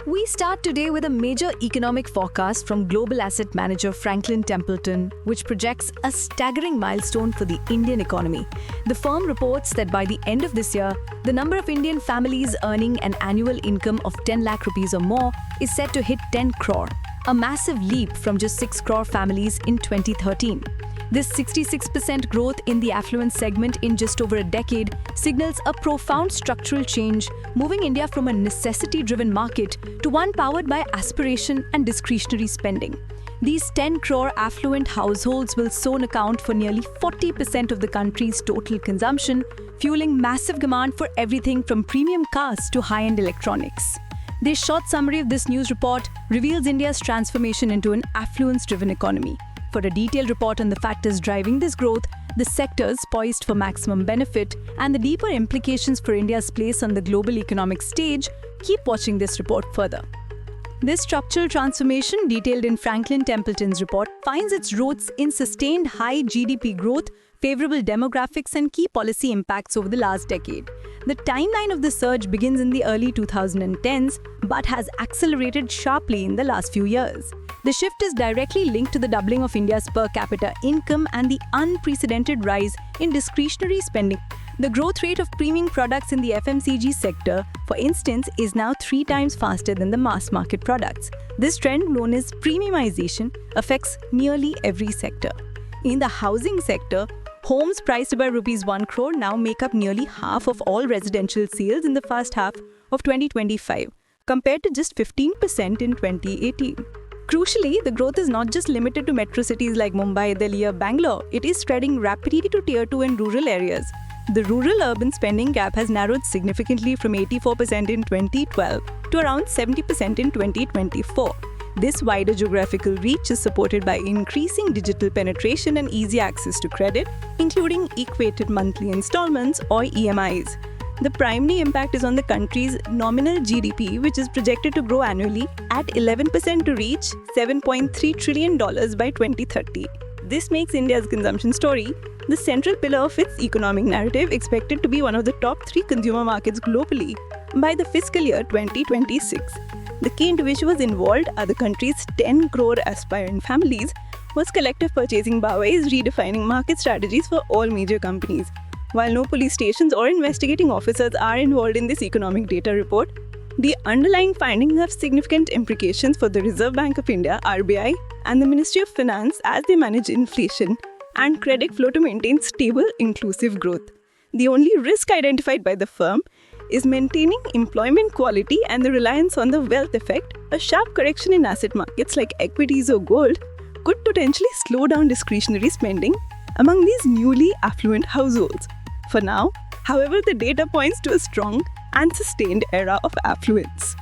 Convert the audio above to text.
We start today with a major economic forecast from global asset manager Franklin Templeton, which projects a staggering milestone for the Indian economy. The firm reports that by the end of this year, the number of Indian families earning an annual income of 10 lakh rupees or more is set to hit 10 crore, a massive leap from just 6 crore families in 2013. This 66% growth in the affluent segment in just over a decade signals a profound structural change, moving India from a necessity-driven market to one powered by aspiration and discretionary spending. These 10 crore affluent households will soon account for nearly 40% of the country's total consumption, fueling massive demand for everything from premium cars to high-end electronics. This short summary of this news report reveals India's transformation into an affluence-driven economy. For a detailed report on the factors driving this growth, the sectors poised for maximum benefit, and the deeper implications for India's place on the global economic stage, keep watching this report further. This structural transformation, detailed in Franklin Templeton's report, finds its roots in sustained high GDP growth, favorable demographics, and key policy impacts over the last decade. The timeline of the surge begins in the early 2010s, but has accelerated sharply in the last few years. The shift is directly linked to the doubling of India's per capita income and the unprecedented rise in discretionary spending. The growth rate of premium products in the FMCG sector, for instance, is now 3 times faster than the mass market products. This trend, known as premiumization, affects nearly every sector. In the housing sector, homes priced above rupees 1 crore now make up nearly half of all residential sales in the first half of 2025, compared to just 15% in 2018. Crucially, the growth is not just limited to metro cities like Mumbai, Delhi, or Bangalore. It is spreading rapidly to Tier 2 and rural areas. The rural-urban spending gap has narrowed significantly from 84% in 2012 to around 70% in 2024. This wider geographical reach is supported by increasing digital penetration and easy access to credit, including equated monthly installments or EMIs. The primary impact is on the country's nominal GDP, which is projected to grow annually at 11% to reach $7.3 trillion by 2030. This makes India's consumption story the central pillar of its economic narrative, expected to be one of the top 3 consumer markets globally by the fiscal year 2026. The key individuals involved are the country's 10 crore aspirant families, whose collective purchasing power is redefining market strategies for all major companies. While no police stations or investigating officers are involved in this economic data report, the underlying findings have significant implications for the Reserve Bank of India, RBI, and the Ministry of Finance as they manage inflation and credit flow to maintain stable, inclusive growth. The only risk identified by the firm is maintaining employment quality and the reliance on the wealth effect. A sharp correction in asset markets like equities or gold could potentially slow down discretionary spending among these newly affluent households. For now, however, the data points to a strong and sustained era of affluence.